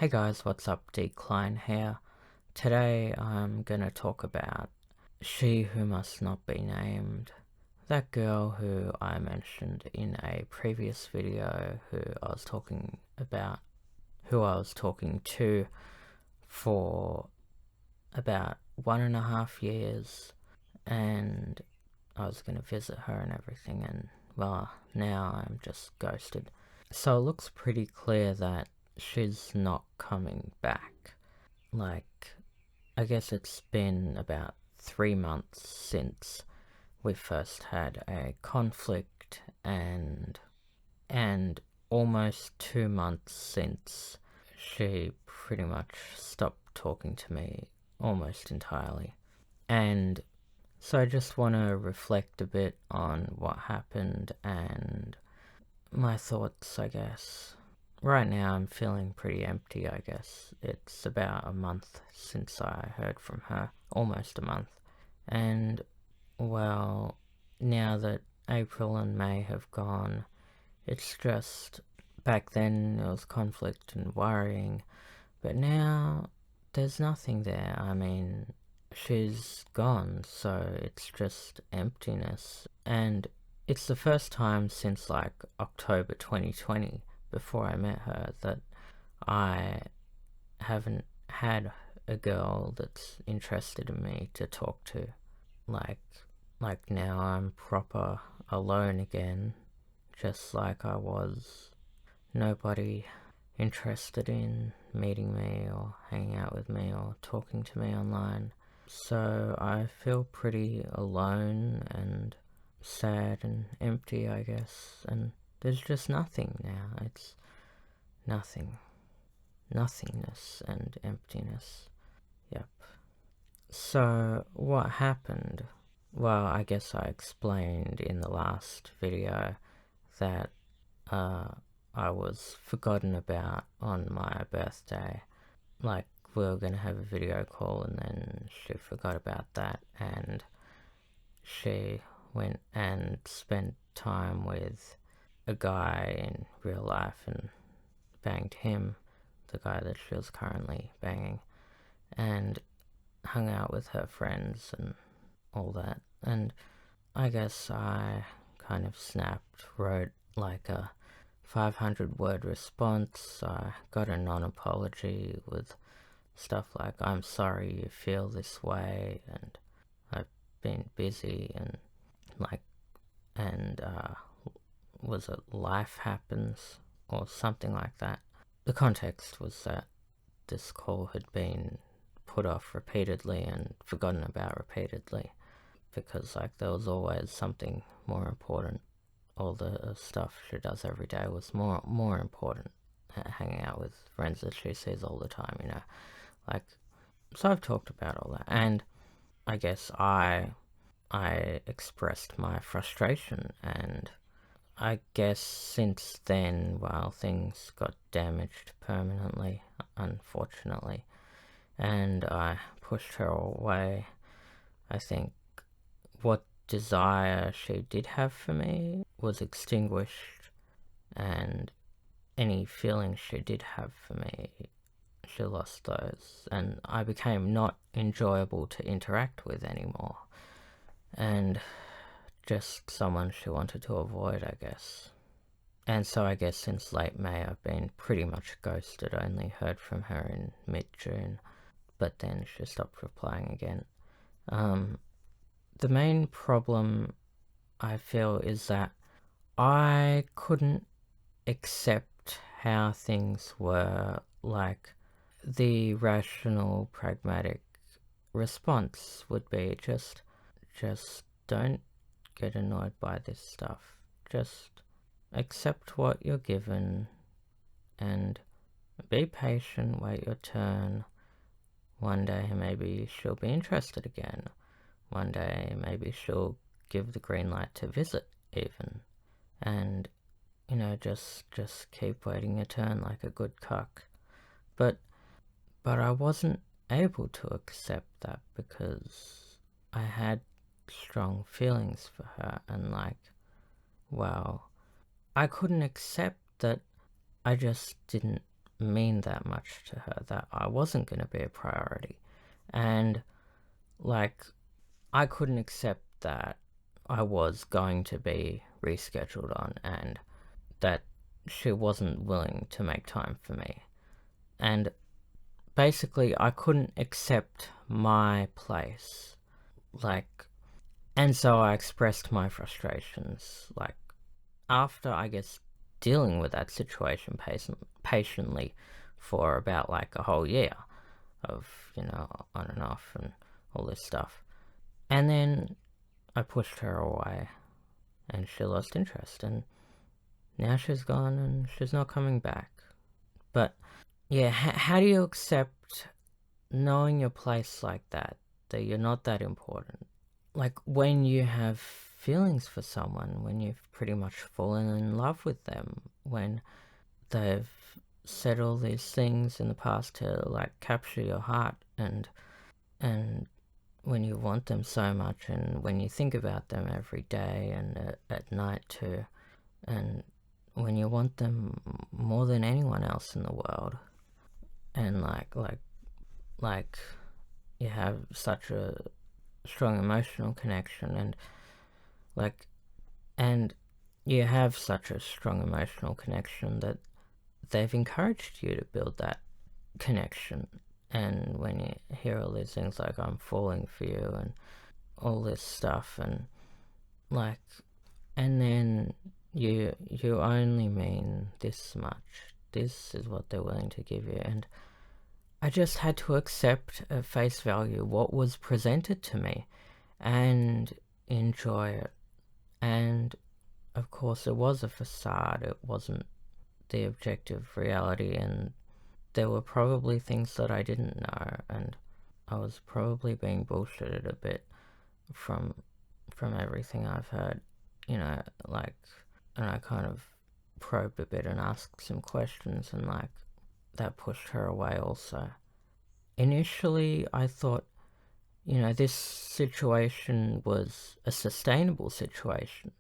Hey guys, what's up? Decline here. Today I'm gonna talk about She Who Must Not Be Named. That girl who I mentioned in a previous video who I was talking to for about 1.5 years, and I was gonna visit her and everything, and well, now I'm just ghosted. So it looks pretty clear that she's not coming back. Like, I guess it's been about 3 months since we first had a conflict, and almost 2 months since she pretty much stopped talking to me almost entirely. And so I just want to reflect a bit on what happened and my thoughts, I guess. Right now I'm feeling pretty empty, I guess. It's about a month since I heard from her. Almost a month. And, well, now that April and May have gone, it's just, back then there was conflict and worrying, but now there's nothing there. I mean, she's gone, so it's just emptiness. And it's the first time since like October 2020, before I met her, that I haven't had a girl that's interested in me to talk to. Like now I'm proper alone again, just like I was. Nobody interested in meeting me or hanging out with me or talking to me online. So I feel pretty alone and sad and empty, I guess, and there's just nothing now. It's nothing. Nothingness and emptiness. Yep. So what happened? Well, I guess I explained in the last video that I was forgotten about on my birthday. Like, we were going to have a video call and then she forgot about that, and she went and spent time with a guy in real life and banged him, the guy that she was currently banging, and hung out with her friends and all that. And I guess I kind of snapped, wrote like a 500-word response. I got a non-apology with stuff like, I'm sorry you feel this way, and I've been busy, and like, and was it life happens or something like that. The context was that this call had been put off repeatedly and forgotten about repeatedly, because like there was always something more important. All the stuff she does every day was more important. Hanging out with friends that she sees all the time, like, so I've talked about all that, and I guess I expressed my frustration, and I guess since then, well, things got damaged permanently, unfortunately, and I pushed her away. I think what desire she did have for me was extinguished, and any feelings she did have for me, she lost those, and I became not enjoyable to interact with anymore, and just someone she wanted to avoid, I guess. And so I guess since late May I've been pretty much ghosted. I only heard from her in mid-June, but then she stopped replying again. The main problem I feel is that I couldn't accept how things were. Like, the rational, pragmatic response would be just don't get annoyed by this stuff. Just accept what you're given and be patient, wait your turn. One day maybe she'll be interested again. One day maybe she'll give the green light to visit even. And, just keep waiting your turn like a good cock. But I wasn't able to accept that because I had strong feelings for her, and well, I couldn't accept that I just didn't mean that much to her, that I wasn't going to be a priority. And like, I couldn't accept that I was going to be rescheduled on and that she wasn't willing to make time for me. And basically, I couldn't accept my place. Like, and so I expressed my frustrations. Like, after, I guess, dealing with that situation patiently for about like a whole year of, on and off and all this stuff. And then I pushed her away and she lost interest, and now she's gone and she's not coming back. But yeah, how do you accept knowing your place like that you're not that important? Like, when you have feelings for someone, when you've pretty much fallen in love with them, when they've said all these things in the past to like capture your heart, and when you want them so much, and when you think about them every day and at night too, and when you want them more than anyone else in the world, and like you have such a strong emotional connection, and you have such a strong emotional connection that they've encouraged you to build that connection. And when you hear all these things like I'm falling for you and all this stuff, and then you only mean this much, this is what they're willing to give you. And I just had to accept at face value what was presented to me and enjoy it. And of course it was a facade, it wasn't the objective reality, and there were probably things that I didn't know, and I was probably being bullshitted a bit from everything I've heard, and I kind of probed a bit and asked some questions, and that pushed her away also. Initially, I thought, this situation was a sustainable situation.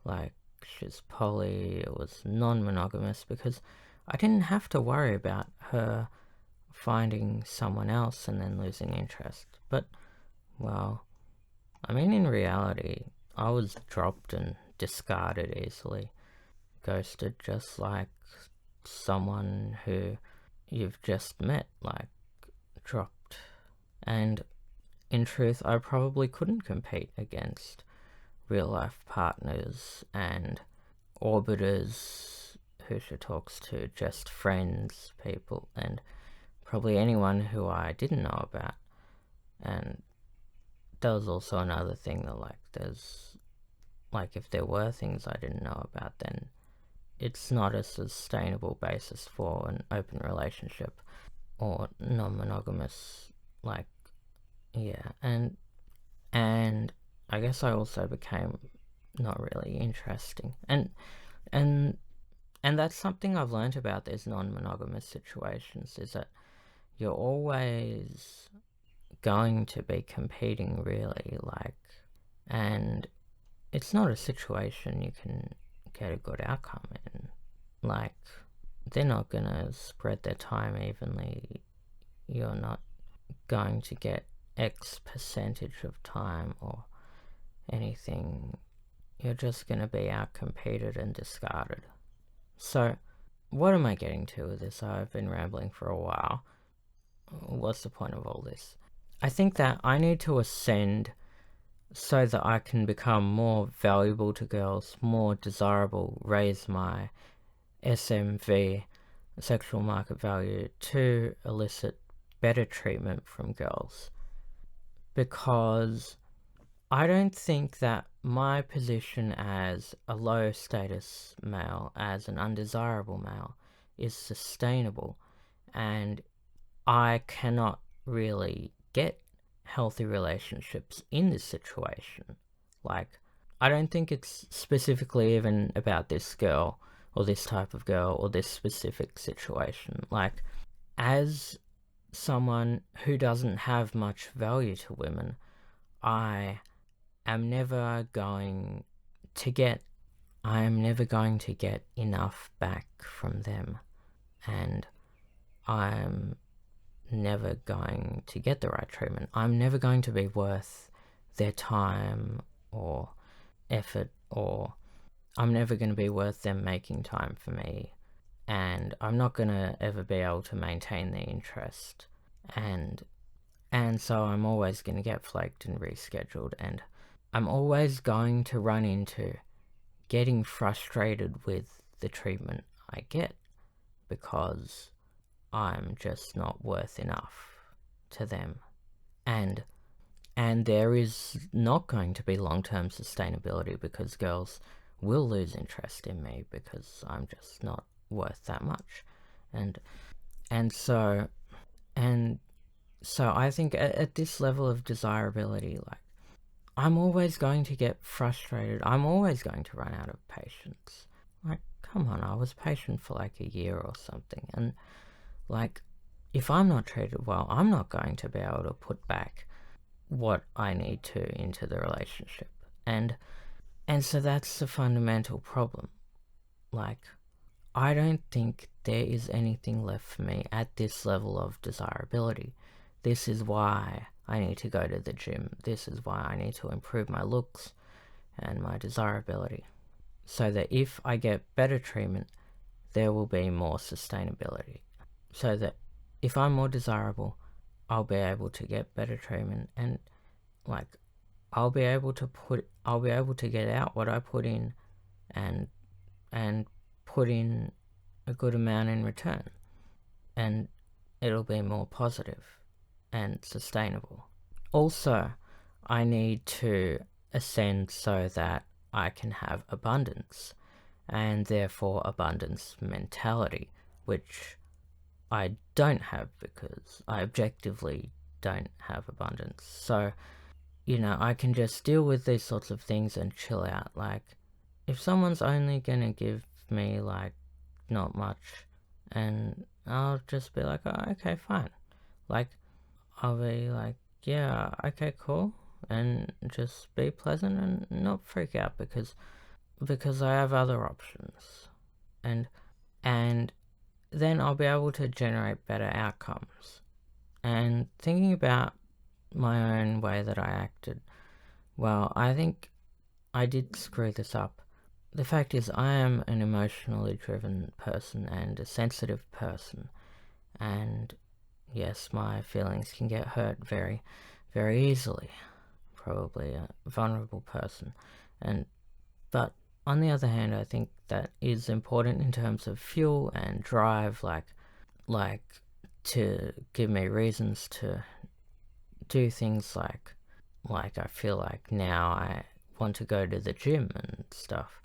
Like, she's poly, it was non-monogamous, because I didn't have to worry about her finding someone else and then losing interest. But, well, I mean, in reality, I was dropped and discarded easily. Ghosted just like someone who you've just met, dropped. And in truth, I probably couldn't compete against real life partners and orbiters who she talks to, just friends, people, and probably anyone who I didn't know about. And there was also another thing that if there were things I didn't know about, then it's not a sustainable basis for an open relationship or non-monogamous, and I guess I also became not really interesting, and that's something I've learned about these non-monogamous situations, is that you're always going to be competing, really, and it's not a situation you can get a good outcome in. They're not gonna spread their time evenly. You're not going to get X percentage of time or anything. You're just gonna be outcompeted and discarded. So, what am I getting to with this? I've been rambling for a while. What's the point of all this? I think that I need to ascend so that I can become more valuable to girls, more desirable, raise my SMV, sexual market value, to elicit better treatment from girls. Because I don't think that my position as a low status male, as an undesirable male, is sustainable, and I cannot really get healthy relationships in this situation. I don't think it's specifically even about this girl or this type of girl or this specific situation. As someone who doesn't have much value to women, I am never going to get enough back from them. And I'm never going to get the right treatment. I'm never going to be worth their time or effort, or I'm never going to be worth them making time for me, and I'm not going to ever be able to maintain their interest, and so I'm always going to get flaked and rescheduled, and I'm always going to run into getting frustrated with the treatment I get because I'm just not worth enough to them. And there is not going to be long-term sustainability because girls will lose interest in me because I'm just not worth that much. And so I think at this level of desirability, like, I'm always going to get frustrated. I'm always going to run out of patience. Like, come on, I was patient for like a year or something. And like, if I'm not treated well, I'm not going to be able to put back what I need to into the relationship. And so that's the fundamental problem. Like, I don't think there is anything left for me at this level of desirability. This is why I need to go to the gym. This is why I need to improve my looks and my desirability. So that if I get better treatment, there will be more sustainability. So that if I'm more desirable, I'll be able to get better treatment, and like, I'll be able to get out what I put in, and put in a good amount in return, and it'll be more positive and sustainable. Also, I need to ascend so that I can have abundance, and therefore abundance mentality, which I don't have because I objectively don't have abundance. So, I can just deal with these sorts of things and chill out. Like, if someone's only gonna give me like not much, and I'll just be like, oh, okay, fine. Like, I'll be like, yeah, okay, cool, and just be pleasant and not freak out because I have other options, and then I'll be able to generate better outcomes. And thinking about my own way that I acted, well, I think I did screw this up. The fact is, I am an emotionally driven person and a sensitive person, and yes, my feelings can get hurt very, very easily. Probably a vulnerable person, but on the other hand, I think that is important in terms of fuel and drive, like to give me reasons to do things like I feel like now I want to go to the gym and stuff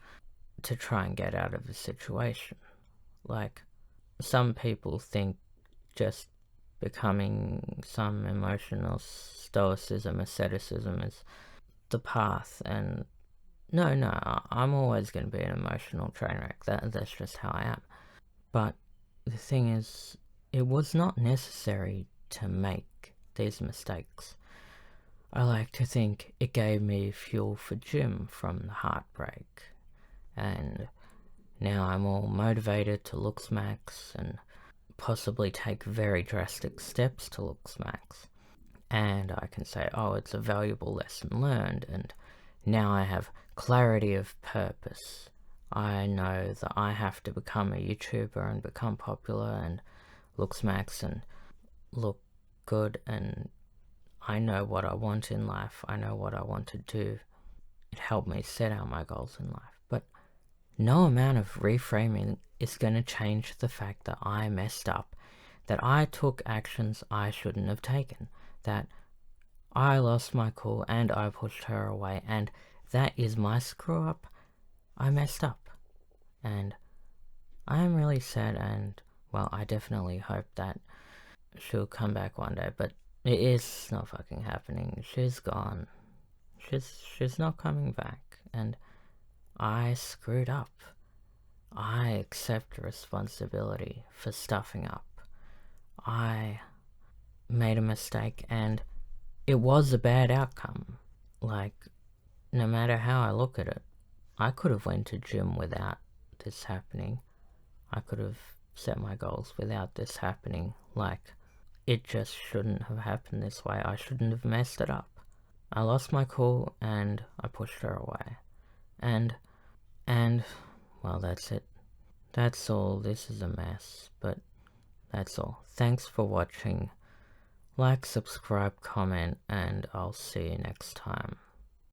to try and get out of the situation. Like, some people think just becoming some emotional stoicism, asceticism is the path, and no, I'm always going to be an emotional train wreck. That's just how I am. But the thing is, it was not necessary to make these mistakes. I like to think it gave me fuel for gym from the heartbreak, and now I'm all motivated to looks max and possibly take very drastic steps to looks max. And I can say, oh, it's a valuable lesson learned, and now I have clarity of purpose. I know that I have to become a YouTuber and become popular and looks max and look good, and I know what I want in life. I know what I want to do. It helped me set out my goals in life. But no amount of reframing is going to change the fact that I messed up, that I took actions I shouldn't have taken, that I lost my cool and I pushed her away, and that is my screw up. I messed up, and I am really sad, and well, I definitely hope that she'll come back one day, but it is not fucking happening. She's gone. She's not coming back, and I screwed up. I accept responsibility for stuffing up. I made a mistake, and it was a bad outcome. Like, no matter how I look at it, I could have went to gym without this happening. I could have set my goals without this happening. Like, it just shouldn't have happened this way. I shouldn't have messed it up. I lost my cool and I pushed her away. And, well, that's it. That's all. This is a mess, but that's all. Thanks for watching. Like, subscribe, comment, and I'll see you next time.